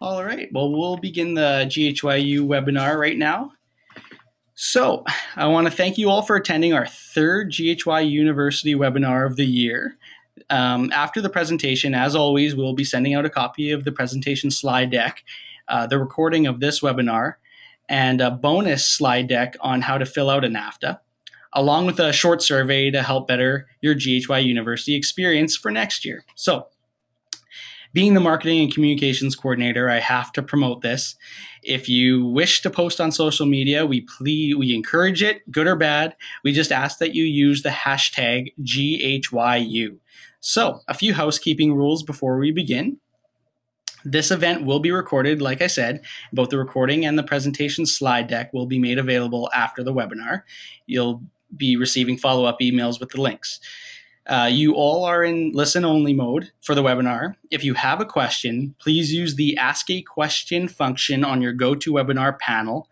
All right, well, we'll begin the GHYU webinar right now. So, I want to thank you all for attending our third GHY University webinar of the year. After the presentation, as always, we'll be sending out a copy of the presentation slide deck, the recording of this webinar, and a bonus slide deck on how to fill out a NAFTA, along with a short survey to help better your GHY University experience for next year. So, being the marketing and communications coordinator, I have to promote this. If you wish to post on social media, we encourage it, good or bad. We just ask that you use the hashtag GHYU. So, a few housekeeping rules before we begin. This event will be recorded, like I said. Both the recording and the presentation slide deck will be made available after the webinar. You'll be receiving follow-up emails with the links. You all are in listen-only mode for the webinar. If you have a question, please use the Ask a Question function on your GoToWebinar panel.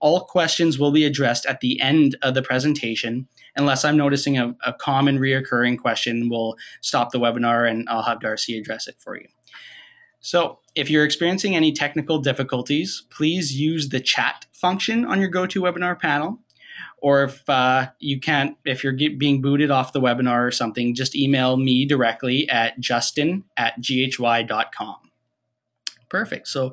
All questions will be addressed at the end of the presentation. Unless I'm noticing a common reoccurring question, we'll stop the webinar and I'll have Darcy address it for you. So if you're experiencing any technical difficulties, please use the chat function on your GoToWebinar panel. Or if you're being booted off the webinar or something, just email me directly at justin@ghy.com. Perfect. So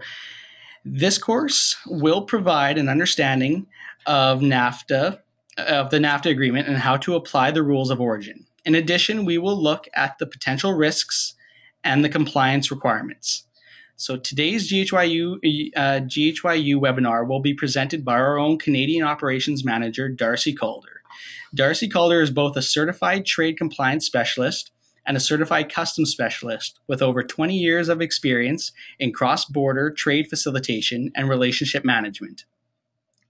this course will provide an understanding of the NAFTA agreement and how to apply the rules of origin. In addition, we will look at the potential risks and the compliance requirements. So today's GHYU webinar will be presented by our own Canadian Operations Manager, Darcy Calder. Darcy Calder is both a certified trade compliance specialist and a certified customs specialist with over 20 years of experience in cross-border trade facilitation and relationship management.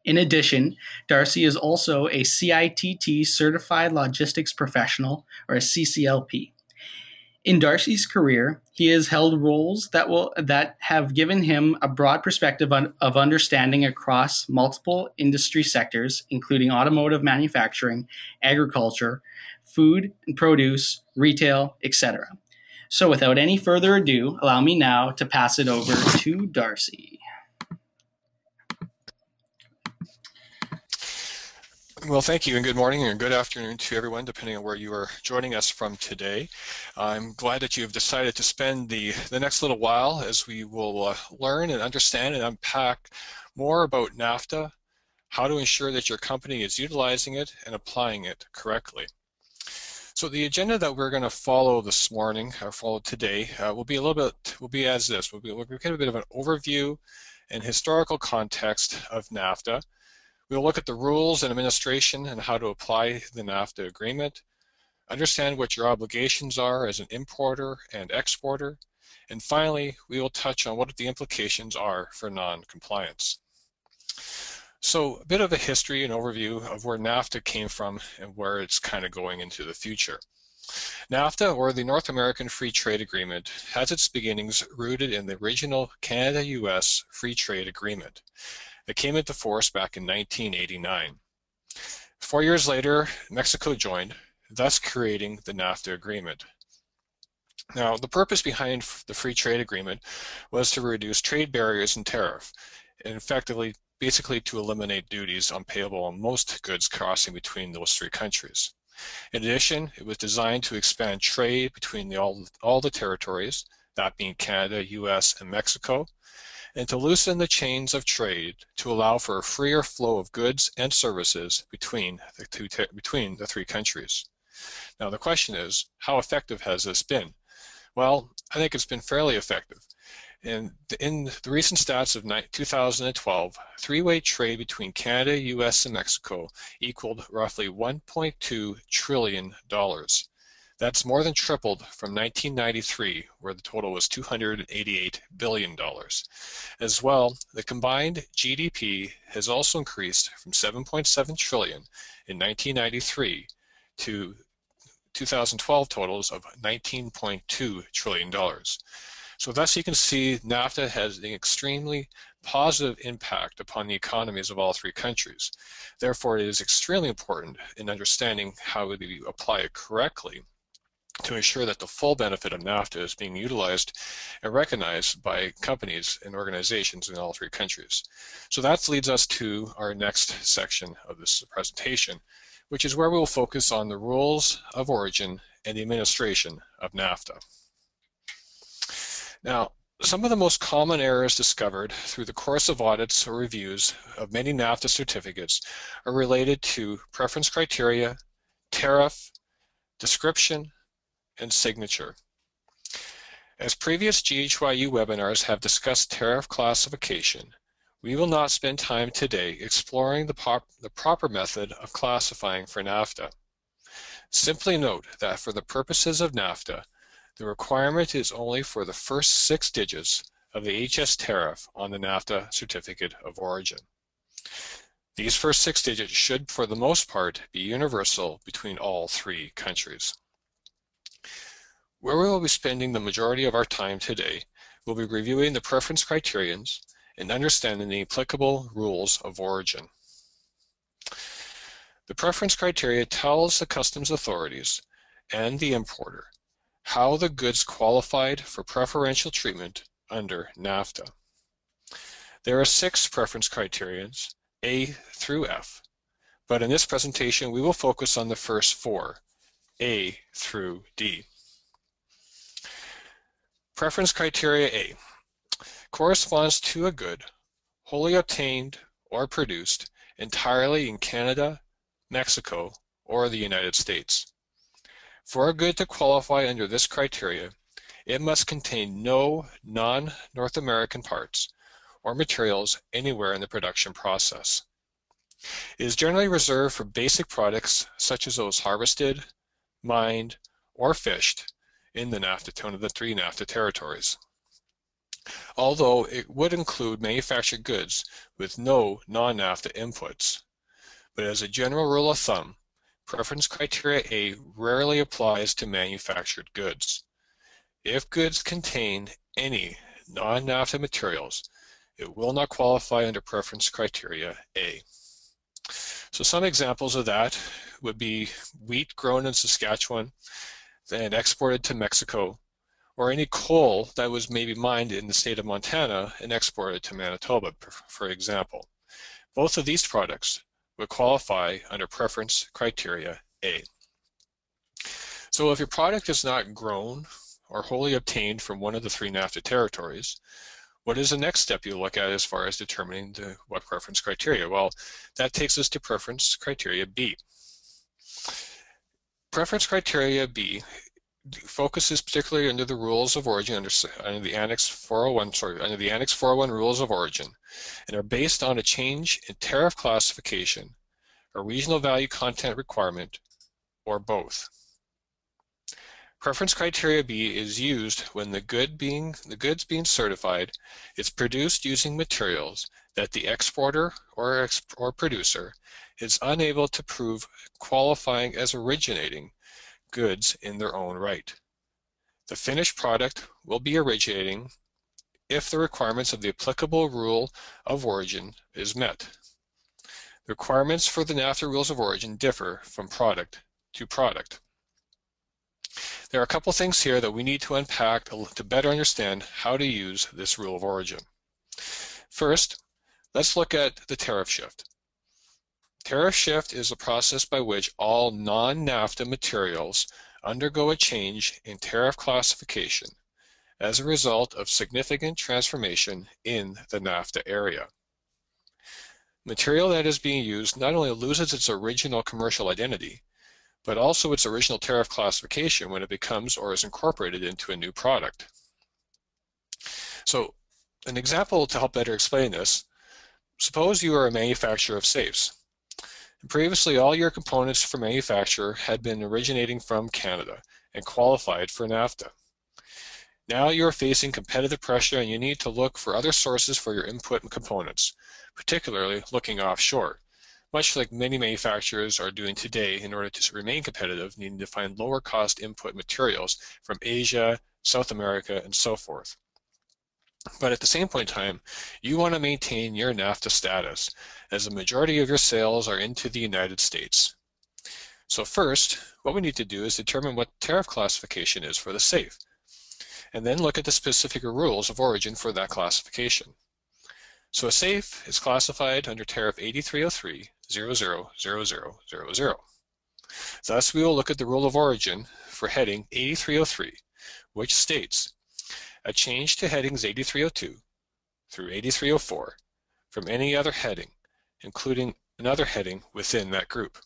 In addition, Darcy is also a CITT Certified Logistics Professional, or a CCLP. In Darcy's career, he has held roles that have given him a broad perspective of understanding across multiple industry sectors, including automotive manufacturing, agriculture, food and produce, retail, etc. So without any further ado, allow me now to pass it over to Darcy. Well, thank you, and good morning and good afternoon to everyone, depending on where you are joining us from today. I'm glad that you have decided to spend the next little while as we will learn and understand and unpack more about NAFTA, how to ensure that your company is utilizing it and applying it correctly. So the agenda that we're going to follow this morning, or follow today, will be as this. We'll get a bit of an overview and historical context of NAFTA. We'll look at the rules and administration and how to apply the NAFTA agreement, understand what your obligations are as an importer and exporter, and finally, we will touch on what the implications are for non-compliance. So a bit of a history and overview of where NAFTA came from and where it's kind of going into the future. NAFTA, or the North American Free Trade Agreement, has its beginnings rooted in the original Canada-US Free Trade Agreement that came into force back in 1989. 4 years later, Mexico joined, thus creating the NAFTA agreement. Now, the purpose behind the Free Trade Agreement was to reduce trade barriers and tariff, and effectively, basically to eliminate duties unpayable on most goods crossing between those three countries. In addition, it was designed to expand trade between all the territories, that being Canada, US, and Mexico, and to loosen the chains of trade to allow for a freer flow of goods and services between the three countries. Now the question is, how effective has this been? Well, I think it's been fairly effective. And in the recent stats of 2012, three-way trade between Canada, US, and Mexico equaled roughly $1.2 trillion. That's more than tripled from 1993, where the total was $288 billion. As well, the combined GDP has also increased from $7.7 trillion in 1993 to 2012 totals of $19.2 trillion. So thus you can see NAFTA has an extremely positive impact upon the economies of all three countries. Therefore, it is extremely important in understanding how we apply it correctly to ensure that the full benefit of NAFTA is being utilized and recognized by companies and organizations in all three countries. So that leads us to our next section of this presentation, which is where we will focus on the rules of origin and the administration of NAFTA. Now, some of the most common errors discovered through the course of audits or reviews of many NAFTA certificates are related to preference criteria, tariff, description, and signature. As previous GHYU webinars have discussed tariff classification, we will not spend time today exploring the proper method of classifying for NAFTA. Simply note that for the purposes of NAFTA, the requirement is only for the first 6 digits of the HS tariff on the NAFTA Certificate of Origin. These first 6 digits should, for the most part, be universal between all 3 countries. Where we will be spending the majority of our time today, we'll be reviewing the preference criterions and understanding the applicable rules of origin. The preference criteria tells the customs authorities and the importer how the goods qualified for preferential treatment under NAFTA. There are 6 preference criterions, A through F, but in this presentation we will focus on the first 4, A through D. Preference criteria A corresponds to a good wholly obtained or produced entirely in Canada, Mexico, or the United States. For a good to qualify under this criteria, it must contain no non-North American parts or materials anywhere in the production process. It is generally reserved for basic products such as those harvested, mined, or fished in the NAFTA, one of the 3 NAFTA territories. Although it would include manufactured goods with no non-NAFTA inputs. But as a general rule of thumb, preference criteria A rarely applies to manufactured goods. If goods contain any non-NAFTA materials, it will not qualify under preference criteria A. So some examples of that would be wheat grown in Saskatchewan and exported to Mexico, or any coal that was maybe mined in the state of Montana and exported to Manitoba, for example. Both of these products would qualify under preference criteria A. So if your product is not grown or wholly obtained from one of the 3 NAFTA territories, what is the next step you look at as far as determining what preference criteria? Well, that takes us to preference criteria B. Preference criteria B focuses particularly under the rules of origin under the Annex 401 rules of origin, and are based on a change in tariff classification, a regional value content requirement, or both. Preference criteria B is used when the goods being certified is produced using materials that the exporter or producer is unable to prove qualifying as originating goods in their own right. The finished product will be originating if the requirements of the applicable rule of origin is met. The requirements for the NAFTA rules of origin differ from product to product. There are a couple things here that we need to unpack to better understand how to use this rule of origin. First, let's look at the tariff shift. Tariff shift is a process by which all non-NAFTA materials undergo a change in tariff classification as a result of significant transformation in the NAFTA area. Material that is being used not only loses its original commercial identity, but also its original tariff classification when it becomes or is incorporated into a new product. So, an example to help better explain this, suppose you are a manufacturer of safes. Previously, all your components for manufacture had been originating from Canada and qualified for NAFTA. Now you are facing competitive pressure and you need to look for other sources for your input and components, particularly looking offshore, much like many manufacturers are doing today in order to remain competitive, needing to find lower cost input materials from Asia, South America, and so forth. But at the same point in time, you want to maintain your NAFTA status, as the majority of your sales are into the United States. So first, what we need to do is determine what tariff classification is for the safe, and then look at the specific rules of origin for that classification. So a safe is classified under Tariff 8303.000000. Thus, we will look at the rule of origin for heading 8303, which states, a change to headings 8302 through 8304 from any other heading, including another heading within that group.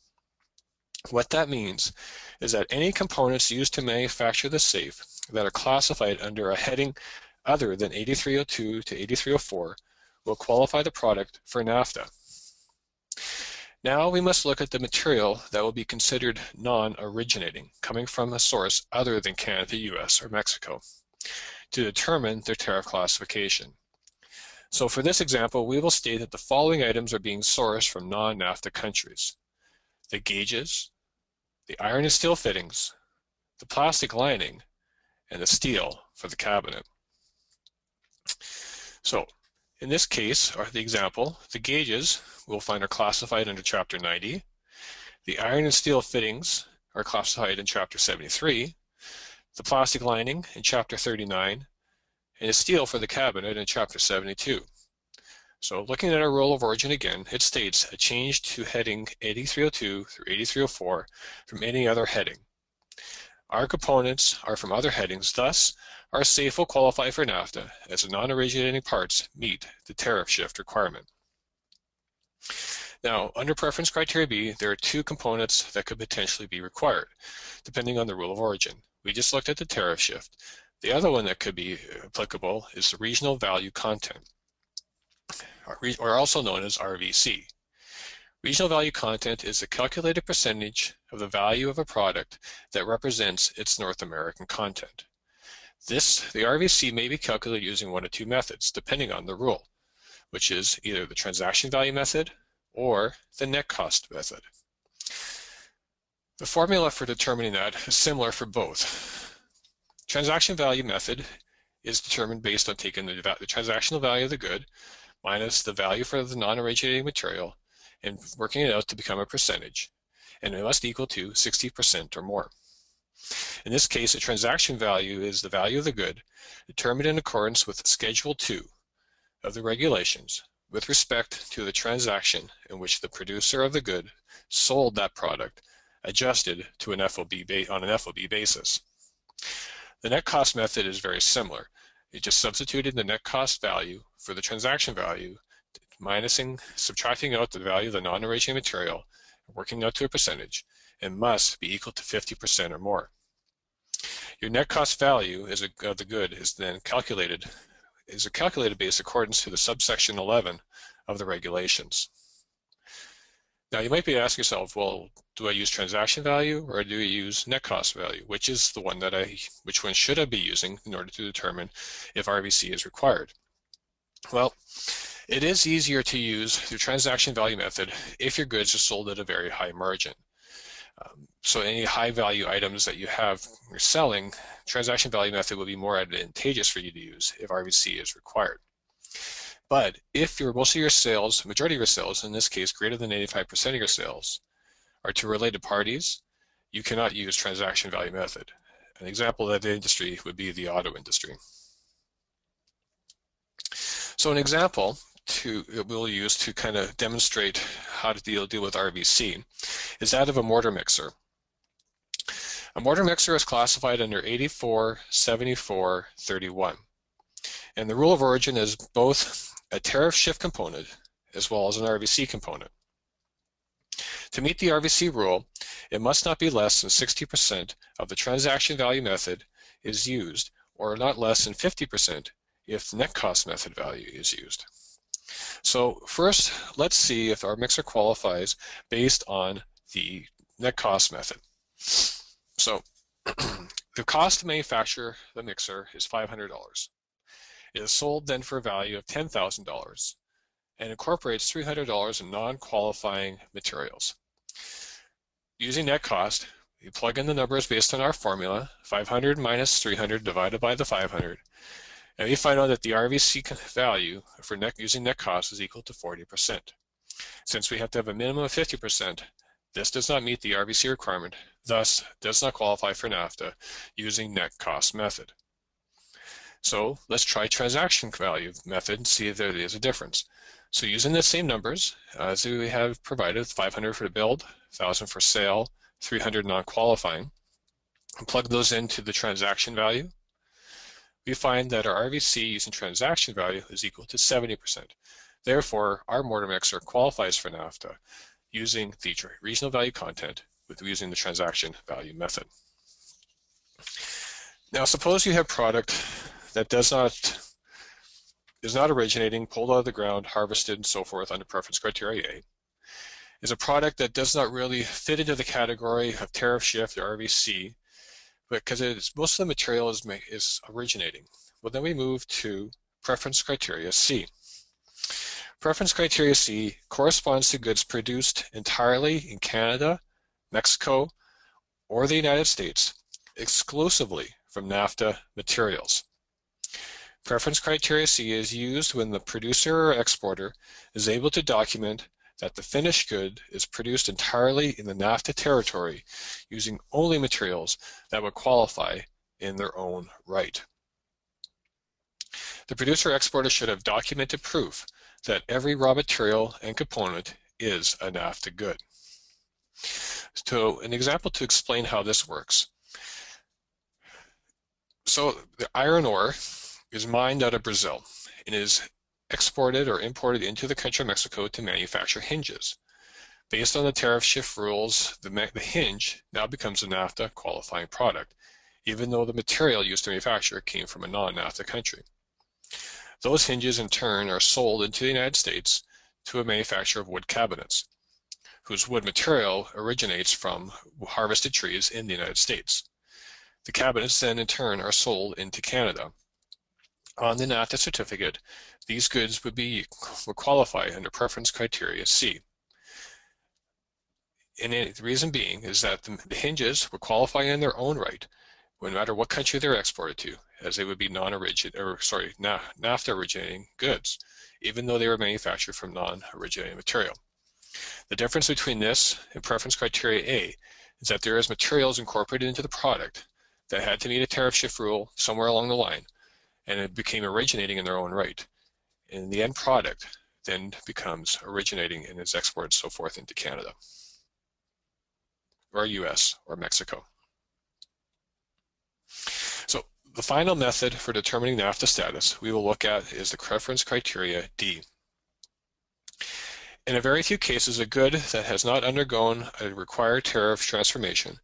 What that means is that any components used to manufacture the safe that are classified under a heading other than 8302 to 8304 will qualify the product for NAFTA. Now we must look at the material that will be considered non-originating, coming from a source other than Canada, US, or Mexico, to determine their tariff classification. So for this example, we will state that the following items are being sourced from non-NAFTA countries: the gauges, the iron and steel fittings, the plastic lining, and the steel for the cabinet. So in this case, or the example, the gauges we'll find are classified under Chapter 90. The iron and steel fittings are classified in Chapter 73. The plastic lining in Chapter 39. And the steel for the cabinet in Chapter 72. So looking at our rule of origin again, it states a change to heading 8302 through 8304 from any other heading. Our components are from other headings, thus our safe will qualify for NAFTA as the non-originating parts meet the tariff shift requirement. Now, under Preference Criteria B, there are two components that could potentially be required, depending on the rule of origin. We just looked at the tariff shift. The other one that could be applicable is the regional value content, or also known as RVC. Regional value content is the calculated percentage of the value of a product that represents its North American content. The RVC may be calculated using one of two methods, depending on the rule, which is either the transaction value method or the net cost method. The formula for determining that is similar for both. Transaction value method is determined based on taking the transactional value of the good minus the value for the non-originating material and working it out to become a percentage, and it must equal to 60% or more. In this case, a transaction value is the value of the good determined in accordance with Schedule 2 of the regulations with respect to the transaction in which the producer of the good sold that product, adjusted to an FOB on an FOB basis. The net cost method is very similar. It just substituted the net cost value for the transaction value, subtracting out the value of the non-originating material, working out to a percentage, and must be equal to 50% or more. Your net cost value of the good is then calculated based accordance to the subsection 11 of the regulations. Now you might be asking yourself, well, do I use transaction value or do I use net cost value? Which is the one which one should I be using in order to determine if RVC is required? Well, it is easier to use the transaction value method if your goods are sold at a very high margin. So any high value items that you're selling, transaction value method will be more advantageous for you to use if RVC is required. But if majority of your sales, in this case greater than 85% of your sales, are to related parties, you cannot use transaction value method. An example of that industry would be the auto industry. So an example we'll use to kind of demonstrate how to deal with RVC is that of a mortar mixer. A mortar mixer is classified under 847431, and the rule of origin is both a tariff shift component as well as an RVC component. To meet the RVC rule, it must not be less than 60% of the transaction value method is used, or not less than 50% if the net cost method value is used. So first, let's see if our mixer qualifies based on the net cost method. So the cost to manufacture the mixer is $500. It is sold then for a value of $10,000 and incorporates $300 in non-qualifying materials. Using net cost, we plug in the numbers based on our formula, 500 minus 300 divided by the 500, and we find out that the RVC value for using net cost is equal to 40%. Since we have to have a minimum of 50%, This does not meet the RVC requirement, thus does not qualify for NAFTA using net cost method. So let's try transaction value method and see if there is a difference. So using the same numbers as we have provided, 500 for the build, 1,000 for sale, 300 non-qualifying, and plug those into the transaction value, we find that our RVC using transaction value is equal to 70%. Therefore, our mortar mixer qualifies for NAFTA using the regional value content with using the transaction value method. Now, suppose you have product that is not originating, pulled out of the ground, harvested, and so forth under preference criteria A, is a product that does not really fit into the category of tariff shift or RVC, because most of the material is originating. Well, then we move to preference criteria C. Preference criteria C corresponds to goods produced entirely in Canada, Mexico, or the United States, exclusively from NAFTA materials. Preference criteria C is used when the producer or exporter is able to document that the finished good is produced entirely in the NAFTA territory using only materials that would qualify in their own right. The producer or exporter should have documented proof that every raw material and component is a NAFTA good. So an example to explain how this works. So the iron ore is mined out of Brazil and is exported or imported into the country of Mexico to manufacture hinges. Based on the tariff shift rules, the hinge now becomes a NAFTA qualifying product, even though the material used to manufacture came from a non-NAFTA country. Those hinges in turn are sold into the United States to a manufacturer of wood cabinets, whose wood material originates from harvested trees in the United States. The cabinets then in turn are sold into Canada. On the NAFTA certificate, these goods would qualify under preference criteria C. And the reason being is that the hinges would qualify in their own right, no matter what country they're exported to, as they would be NAFTA originating goods, even though they were manufactured from non-originating material. The difference between this and preference criteria A is that there is materials incorporated into the product that had to meet a tariff shift rule somewhere along the line, and it became originating in their own right. And the end product then becomes originating and is exported so forth into Canada, or US, or Mexico. So the final method for determining NAFTA status we will look at is the preference criteria D. In a very few cases, a good that has not undergone a required tariff transformation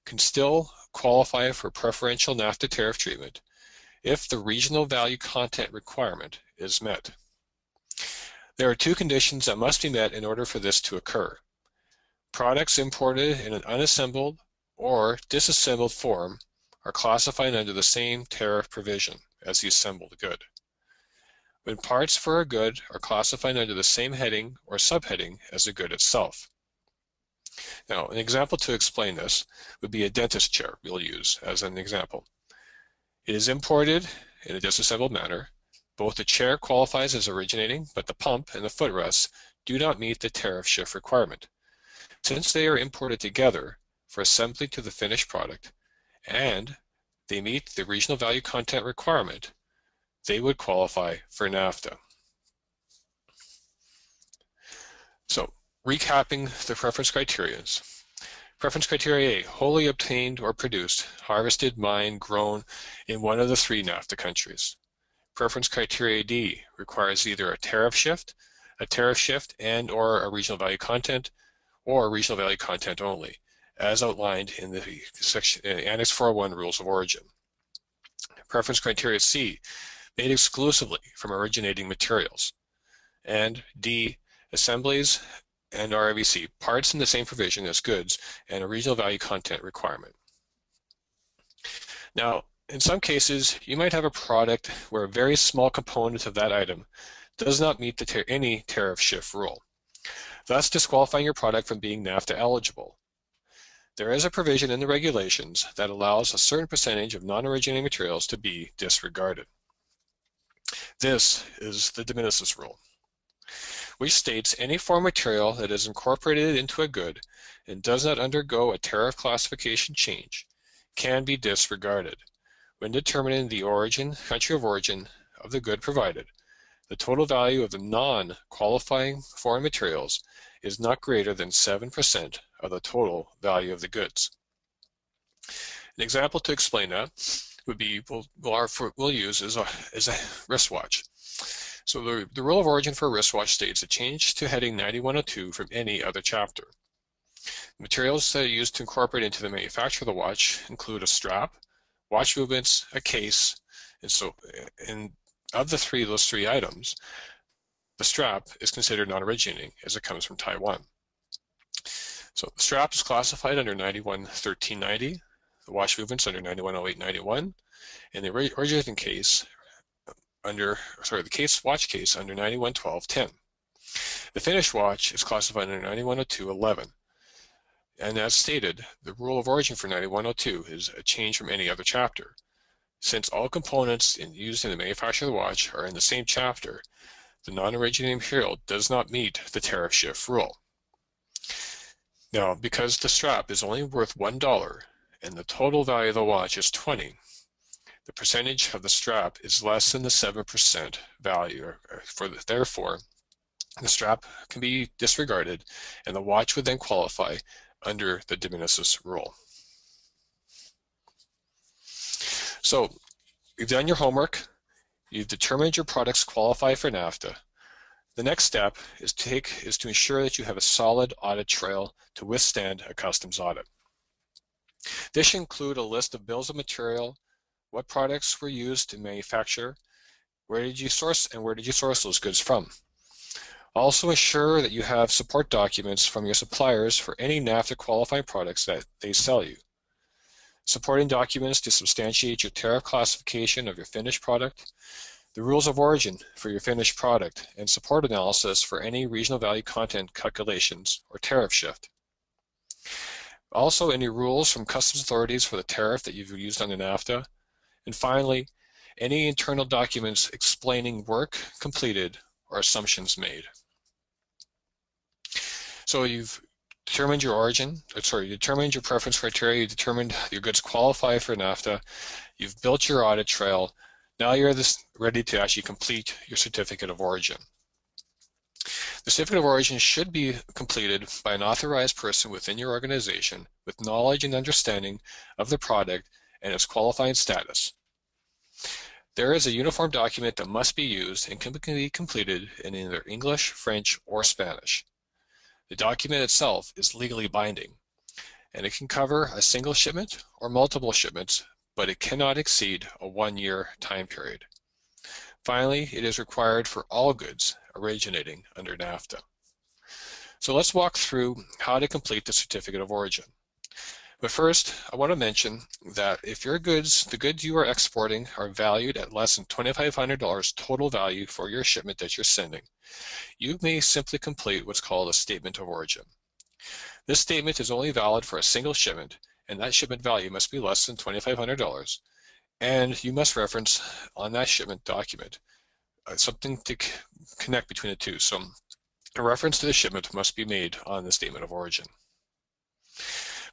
can still qualify for preferential NAFTA tariff treatment if the regional value content requirement is met. There are two conditions that must be met in order for this to occur. Products imported in an unassembled or disassembled form are classified under the same tariff provision as the assembled good. When parts for a good are classified under the same heading or subheading as the good itself. Now, an example to explain this would be a dentist chair we'll use as an example. It is imported in a disassembled manner. Both the chair qualifies as originating, but the pump and the footrests do not meet the tariff shift requirement. Since they are imported together for assembly to the finished product, and they meet the regional value content requirement, they would qualify for NAFTA. So, recapping the preference criteria. Preference criteria A, wholly obtained or produced, harvested, mined, grown in one of the three NAFTA countries. Preference criteria D requires either a tariff shift and or a regional value content, or regional value content only, as outlined in the section Annex 401 Rules of Origin. Preference criteria C, made exclusively from originating materials. And D, assemblies and RVC, parts in the same provision as goods and a regional value content requirement. Now, in some cases, you might have a product where a very small component of that item does not meet any tariff shift rule, thus disqualifying your product from being NAFTA eligible. There is a provision in the regulations that allows a certain percentage of non-originating materials to be disregarded. This is the de minimis rule, which states any foreign material that is incorporated into a good and does not undergo a tariff classification change can be disregarded. When determining the country of origin of the good provided, the total value of the non-qualifying foreign materials is not greater than 7% of the total value of the goods. An example to explain that would be, we'll use is a wristwatch. So the rule of origin for a wristwatch states a change to heading 9102 from any other chapter. The materials that are used to incorporate into the manufacture of the watch include a strap, watch movements, a case, and of those three items, the strap is considered non-originating as it comes from Taiwan. So the strap is classified under 911390, the watch movements under 910891, and the originating case watch case under 911210. The finished watch is classified under 910211. And as stated, the rule of origin for 9102 is a change from any other chapter. Since all components used in the manufacture of the watch are in the same chapter, the non-originating material does not meet the tariff shift rule. Now, because the strap is only worth $1 and the total value of the watch is 20, the percentage of the strap is less than the 7% value. Therefore, the strap can be disregarded and the watch would then qualify under the de minimis rule. So you've done your homework, you've determined your products qualify for NAFTA. The next step is to ensure that you have a solid audit trail to withstand a customs audit. This should include a list of bills of material, what products were used to manufacture, where did you source those goods from. Also ensure that you have support documents from your suppliers for any NAFTA qualifying products that they sell you. Supporting documents to substantiate your tariff classification of your finished product, the rules of origin for your finished product, and support analysis for any regional value content calculations or tariff shift. Also, any rules from customs authorities for the tariff that you've used under NAFTA. And finally, any internal documents explaining work completed or assumptions made. So you've determined your you determined your preference criteria, you determined your goods qualify for NAFTA, you've built your audit trail, now you're ready to actually complete your certificate of origin. The certificate of origin should be completed by an authorized person within your organization with knowledge and understanding of the product and its qualifying status. There is a uniform document that must be used and can be completed in either English, French, or Spanish. The document itself is legally binding, and it can cover a single shipment or multiple shipments, but it cannot exceed a 1-year time period. Finally, it is required for all goods originating under NAFTA. So let's walk through how to complete the certificate of origin. But first, I want to mention that if the goods you are exporting are valued at less than $2,500 total value for your shipment that you're sending, you may simply complete what's called a statement of origin. This statement is only valid for a single shipment, and that shipment value must be less than $2,500, and you must reference on that shipment document something to connect between the two. So a reference to the shipment must be made on the statement of origin.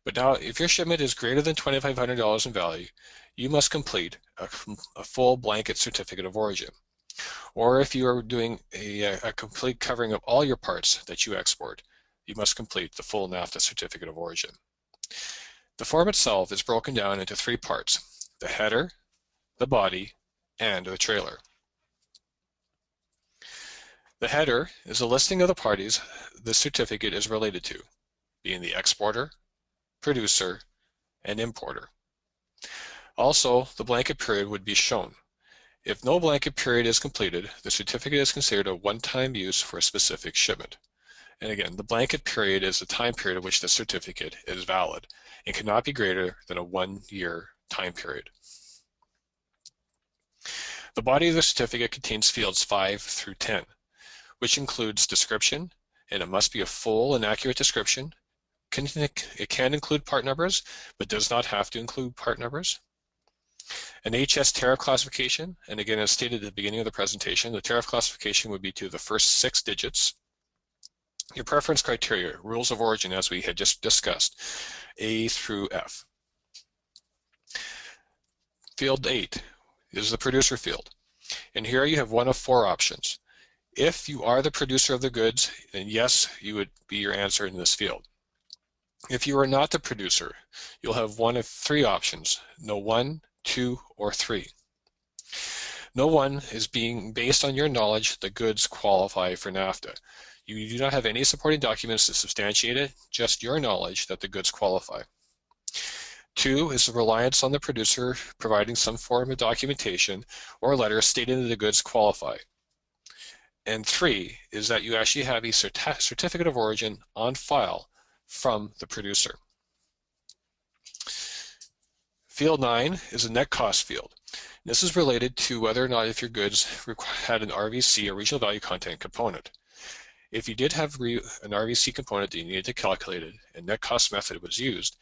But now, if your shipment is greater than $2,500 in value, you must complete a full blanket certificate of origin. Or if you are doing a complete covering of all your parts that you export, you must complete the full NAFTA certificate of origin. The form itself is broken down into 3 parts: the header, the body, and the trailer. The header is a listing of the parties the certificate is related to, being the exporter, producer, and importer. Also, the blanket period would be shown. If no blanket period is completed, the certificate is considered a one-time use for a specific shipment. And again, the blanket period is the time period of which the certificate is valid and cannot be greater than a 1-year time period. The body of the certificate contains fields 5 through 10, which includes description, and it must be a full and accurate description. It can include part numbers, but does not have to include part numbers. An HS tariff classification, and again, as stated at the beginning of the presentation, the tariff classification would be to the first 6 digits. Your preference criteria, rules of origin as we had just discussed, A through F. Field 8 is the producer field. And here you have one of 4 options. If you are the producer of the goods, then yes, you would be your answer in this field. If you are not the producer, you'll have one of 3 options, no 1, 2, or 3. No 1 is being based on your knowledge the goods qualify for NAFTA. You do not have any supporting documents to substantiate it, just your knowledge that the goods qualify. 2 is the reliance on the producer providing some form of documentation or letter stating that the goods qualify. And 3 is that you actually have a certificate of origin on file from the producer. Field 9 is a net cost field. This is related to whether or not if your goods had an RVC, or regional value content component. If you did have an RVC component that you needed to calculate it, and net cost method was used,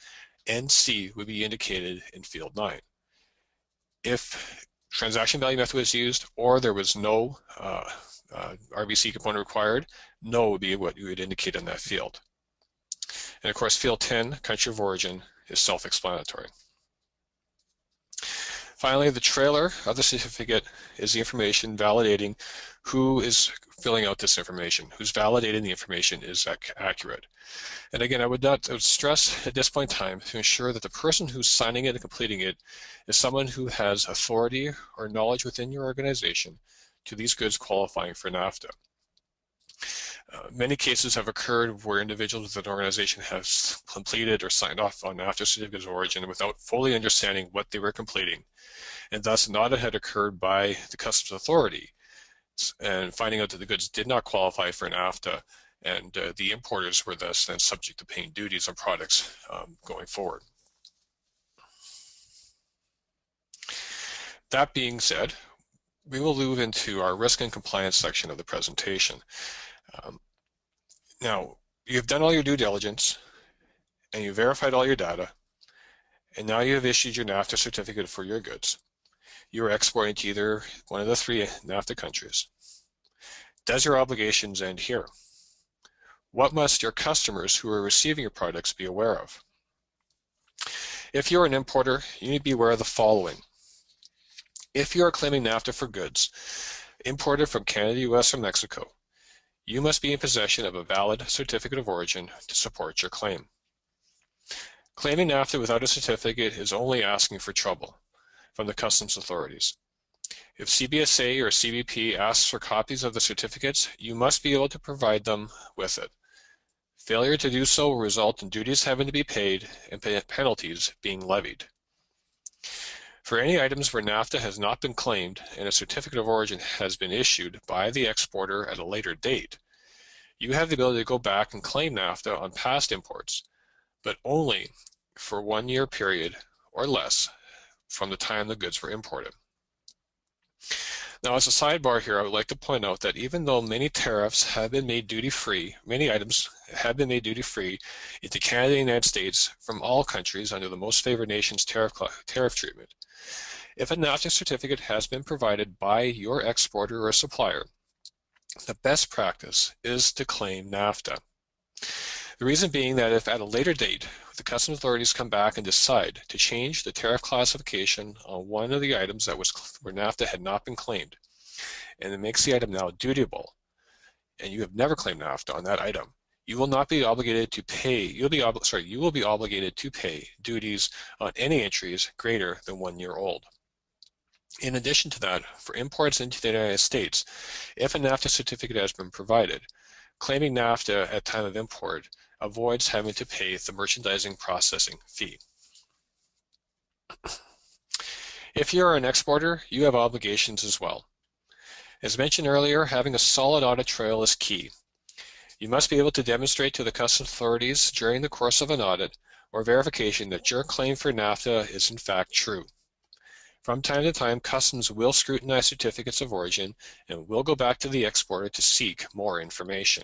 NC would be indicated in field 9. If transaction value method was used, or there was no RVC component required, no would be what you would indicate in that field. And of course, field 10, country of origin, is self-explanatory. Finally, the trailer of the certificate is the information validating who is filling out this information, who's validating the information is accurate. And again, I would stress at this point in time to ensure that the person who's signing it and completing it is someone who has authority or knowledge within your organization to these goods qualifying for NAFTA. Many cases have occurred where individuals within an organization have completed or signed off on NAFTA certificates of origin without fully understanding what they were completing, and thus an audit had occurred by the customs authority and finding out that the goods did not qualify for NAFTA, and the importers were thus then subject to paying duties on products going forward. That being said, we will move into our risk and compliance section of the presentation. Now, you've done all your due diligence, and you verified all your data, and now you have issued your NAFTA certificate for your goods. You are exporting to either one of the 3 NAFTA countries. Does your obligations end here? What must your customers who are receiving your products be aware of? If you're an importer, you need to be aware of the following. If you are claiming NAFTA for goods imported from Canada, US, or Mexico, you must be in possession of a valid certificate of origin to support your claim. Claiming NAFTA without a certificate is only asking for trouble from the customs authorities. If CBSA or CBP asks for copies of the certificates, you must be able to provide them with it. Failure to do so will result in duties having to be paid and penalties being levied. For any items where NAFTA has not been claimed and a certificate of origin has been issued by the exporter at a later date, you have the ability to go back and claim NAFTA on past imports, but only for 1 year period or less from the time the goods were imported. Now, as a sidebar here, I would like to point out that even though many tariffs have been made duty-free, many items have been made duty-free into Canada and the United States from all countries under the most favored nations tariff treatment, if a NAFTA certificate has been provided by your exporter or supplier, the best practice is to claim NAFTA. The reason being that if at a later date the customs authorities come back and decide to change the tariff classification on one of the items that was where NAFTA had not been claimed, and it makes the item now dutiable, and you have never claimed NAFTA on that item, you will not be obligated to pay. You will be obligated to pay duties on any entries greater than 1 year old. In addition to that, for imports into the United States, if a NAFTA certificate has been provided, claiming NAFTA at time of import avoids having to pay the merchandising processing fee. If you are an exporter, you have obligations as well. As mentioned earlier, having a solid audit trail is key. You must be able to demonstrate to the customs authorities during the course of an audit or verification that your claim for NAFTA is in fact true. From time to time, customs will scrutinize certificates of origin and will go back to the exporter to seek more information.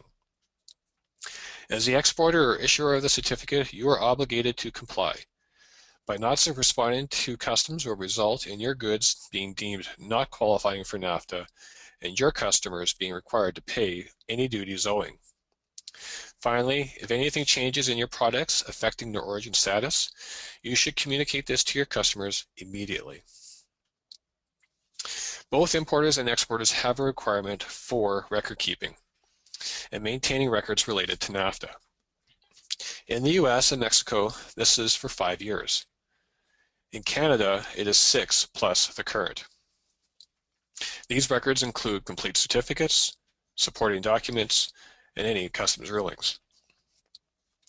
As the exporter or issuer of the certificate, you are obligated to comply. By not responding to customs will result in your goods being deemed not qualifying for NAFTA and your customers being required to pay any duties owing. Finally, if anything changes in your products affecting their origin status, you should communicate this to your customers immediately. Both importers and exporters have a requirement for record keeping and maintaining records related to NAFTA. In the US and Mexico, this is for 5 years. In Canada, it is 6 plus the current. These records include complete certificates, supporting documents, and any customs rulings.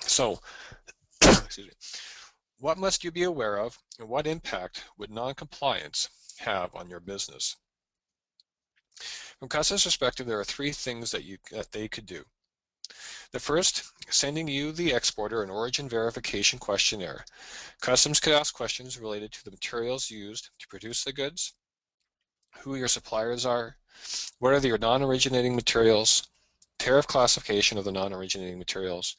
So, excuse me, what must you be aware of, and what impact would non-compliance have on your business? From customs perspective, there are 3 things that they could do. The first, sending you, the exporter, an origin verification questionnaire. Customs could ask questions related to the materials used to produce the goods, who your suppliers are, what are your non-originating materials, tariff classification of the non-originating materials,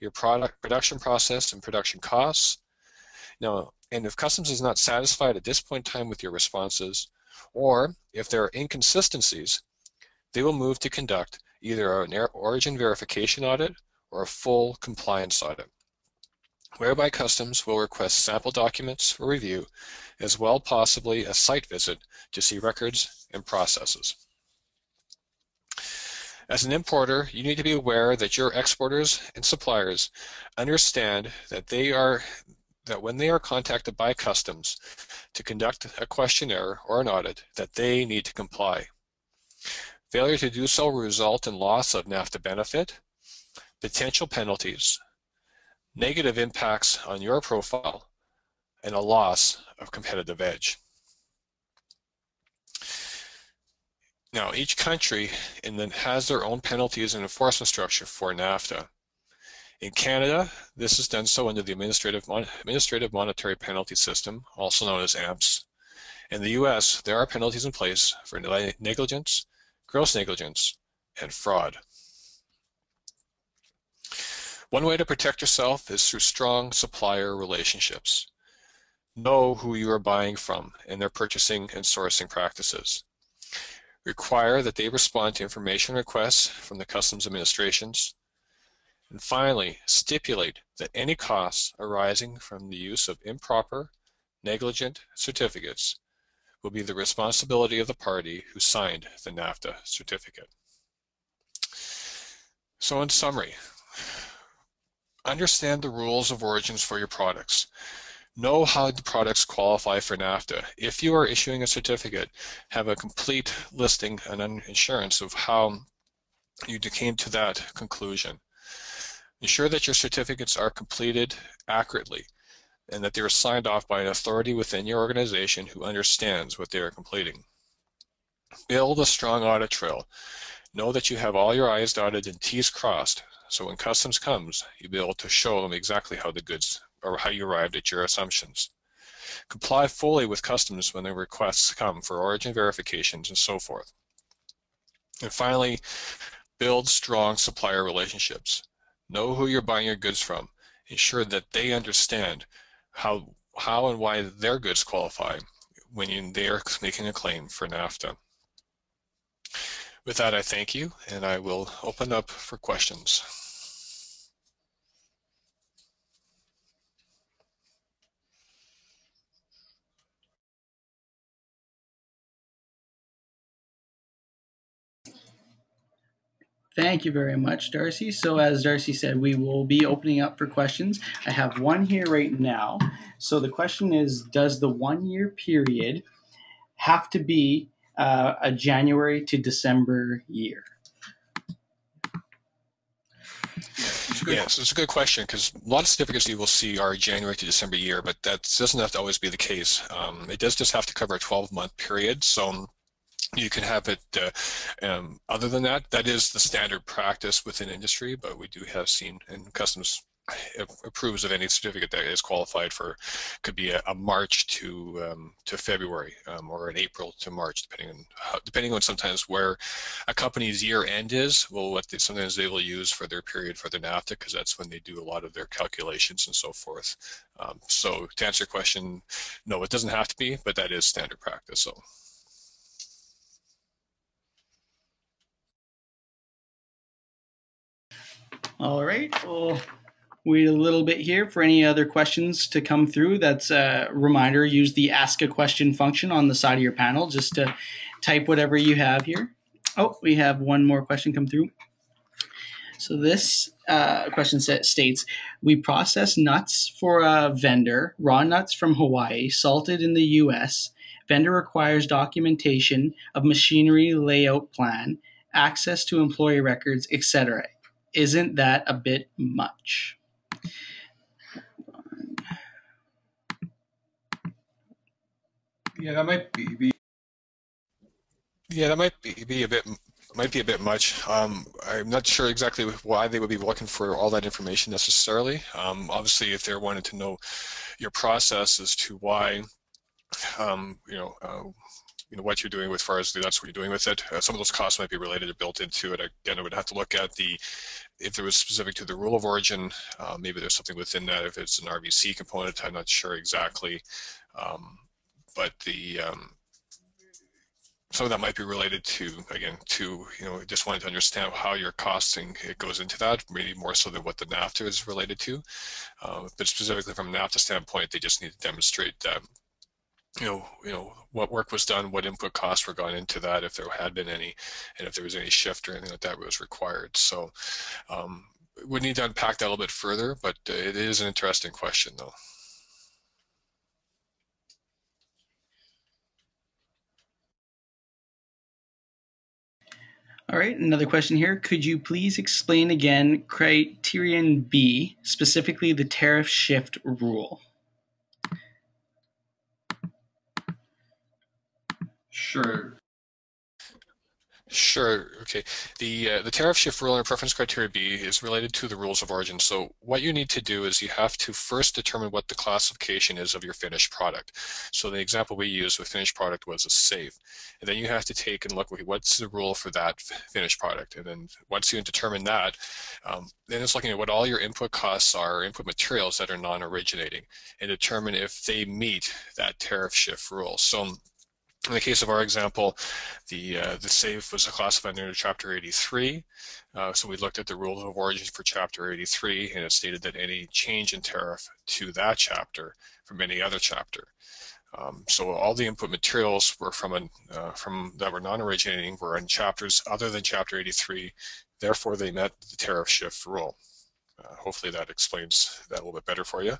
your production process and production costs. Now, and if customs is not satisfied at this point in time with your responses, or if there are inconsistencies, they will move to conduct either an origin verification audit or a full compliance audit, whereby customs will request sample documents for review, as well possibly a site visit to see records and processes. As an importer, you need to be aware that your exporters and suppliers understand that when they are contacted by customs to conduct a questionnaire or an audit, that they need to comply. Failure to do so will result in loss of NAFTA benefit, potential penalties, negative impacts on your profile, and a loss of competitive edge. Now, each country has their own penalties and enforcement structure for NAFTA. In Canada, this is done so under the Administrative Monetary Penalty System, also known as AMPS. In the US, there are penalties in place for negligence, gross negligence, and fraud. One way to protect yourself is through strong supplier relationships. Know who you are buying from and their purchasing and sourcing practices. Require that they respond to information requests from the customs administrations. And finally, stipulate that any costs arising from the use of improper, negligent certificates will be the responsibility of the party who signed the NAFTA certificate. So in summary, understand the rules of origins for your products. Know how the products qualify for NAFTA. If you are issuing a certificate, have a complete listing and assurance of how you came to that conclusion. Ensure that your certificates are completed accurately and that they are signed off by an authority within your organization who understands what they are completing. Build a strong audit trail. Know that you have all your I's dotted and T's crossed, so when customs comes, you'll be able to show them exactly how the goods or how you arrived at your assumptions. Comply fully with customs when the requests come for origin verifications and so forth. And finally, build strong supplier relationships. Know who you're buying your goods from. Ensure that they understand how and why their goods qualify when they are making a claim for NAFTA. With that, I thank you, and I will open up for questions. Thank you very much, Darcy. So as Darcy said, we will be opening up for questions. I have one here right now. So the question is, does the 1 year period have to be a January to December year? Yes, it's a good question because a lot of certificates you will see are January to December year, but that doesn't have to always be the case. It does just have to cover a 12-month period. So you can have it, other than that, that is the standard practice within industry, but we do have seen, and customs approves of any certificate that is qualified for, could be a March to February, or an April to March, depending on sometimes where a company's year end is. Well, sometimes they will use for their period for their NAFTA, because that's when they do a lot of their calculations and so forth. So to answer your question, no, it doesn't have to be, but that is standard practice. So. All right. We'll wait a little bit here for any other questions to come through. That's a reminder, use the ask a question function on the side of your panel just to type whatever you have here. Oh, we have one more question come through. So this question states, we process nuts for a vendor, raw nuts from Hawaii, salted in the US. Vendor requires documentation of machinery layout plan, access to employee records, etc. Isn't that a bit much? Yeah, that might be. Yeah, that might be a bit much. I'm not sure exactly why they would be looking for all that information necessarily. Obviously, if they're wanting to know your process as to why, um, you know, uh, what you're doing with far as that's what you're doing with it. Some of those costs might be related or built into it. Again, I would have to look at if it was specific to the rule of origin. Maybe there's something within that. If it's an RVC component, I'm not sure exactly. But some of that might be related to, again, just wanting to understand how your costing it goes into that, maybe more so than what the NAFTA is related to. But specifically from a NAFTA standpoint, they just need to demonstrate that, what work was done, what input costs were gone into that, if there had been any, and if there was any shift or anything like that was required. So we need to unpack that a little bit further, but it is an interesting question, though. All right, another question here. Could you please explain again Criterion B, specifically the tariff shift rule? Sure. Sure. Okay. The tariff shift rule in preference criteria B is related to the rules of origin. So what you need to do is you have to first determine what the classification is of your finished product. So the example we used with finished product was a safe. And then you have to take and look, okay, what's the rule for that finished product? And then once you determine that, then it's looking at what all your input costs are, input materials that are non-originating, and determine if they meet that tariff shift rule. So in the case of our example, the safe was classified under Chapter 83. So we looked at the rules of origin for Chapter 83, and it stated that any change in tariff to that chapter from any other chapter. So all the input materials were from that were non-originating were in chapters other than Chapter 83. Therefore, they met the tariff shift rule. Hopefully, that explains that a little bit better for you.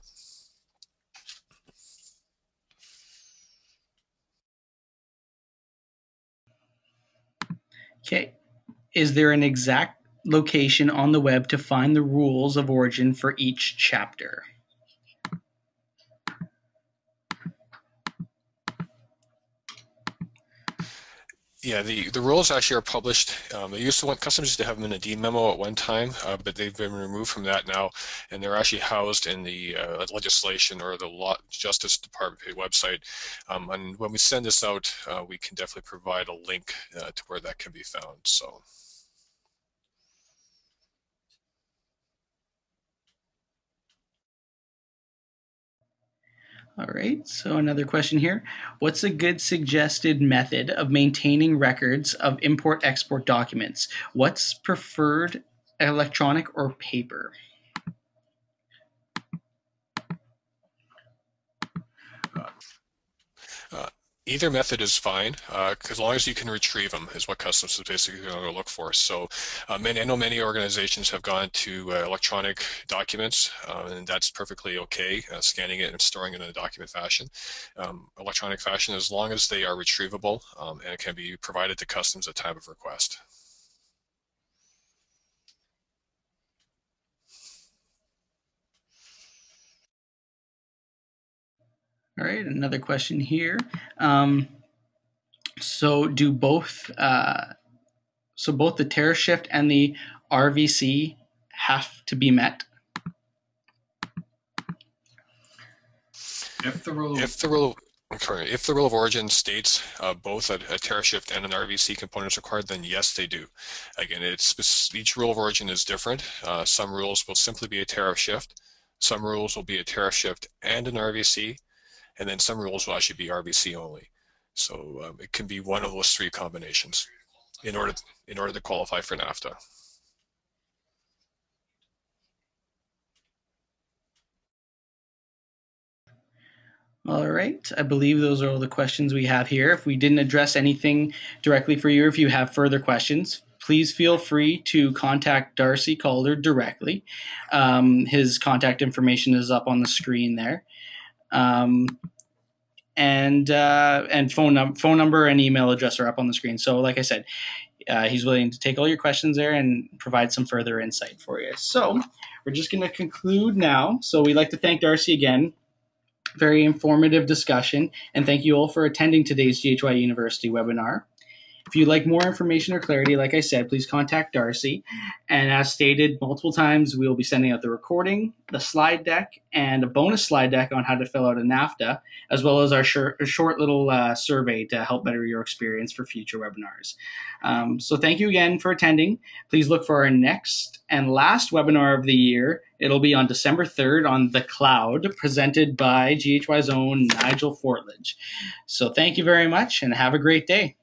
Okay. Is there an exact location on the web to find the rules of origin for each chapter? Yeah, the rules actually are published. They used to want customers to have them in a D memo at one time, but they've been removed from that now, and they're actually housed in the legislation or the Law Justice Department website. And when we send this out, we can definitely provide a link to where that can be found. So. All right, so another question here. What's a good suggested method of maintaining records of import-export documents? What's preferred, electronic or paper? Either method is fine, as long as you can retrieve them is what customs is basically going to look for. So I know many organizations have gone to electronic documents, and that's perfectly okay, scanning it and storing it in a document fashion. Electronic fashion, as long as they are retrievable and can be provided to customs at time of request. All right, another question here. So do both both the tariff shift and the RVC have to be met? If the rule If the rule of origin states both a tariff shift and an RVC component is required, then yes, they do. Again, each rule of origin is different. Some rules will simply be a tariff shift. Some rules will be a tariff shift and an RVC, and then some rules will actually be RVC only. So it can be one of those three combinations in order to qualify for NAFTA. All right. I believe those are all the questions we have here. If we didn't address anything directly for you, or if you have further questions, please feel free to contact Darcy Calder directly. His contact information is up on the screen there. And phone number and email address are up on the screen. So like I said, he's willing to take all your questions there and provide some further insight for you. So we're just going to conclude now. So we'd like to thank Darcy again. Very informative discussion, and thank you all for attending today's GHY University webinar. If you'd like more information or clarity, like I said, please contact Darcy. And as stated multiple times, we will be sending out the recording, the slide deck, and a bonus slide deck on how to fill out a NAFTA, as well as our short little survey to help better your experience for future webinars. So thank you again for attending. Please look for our next and last webinar of the year. It'll be on December 3rd on The Cloud, presented by GHY's own Nigel Fortledge. So thank you very much, and have a great day.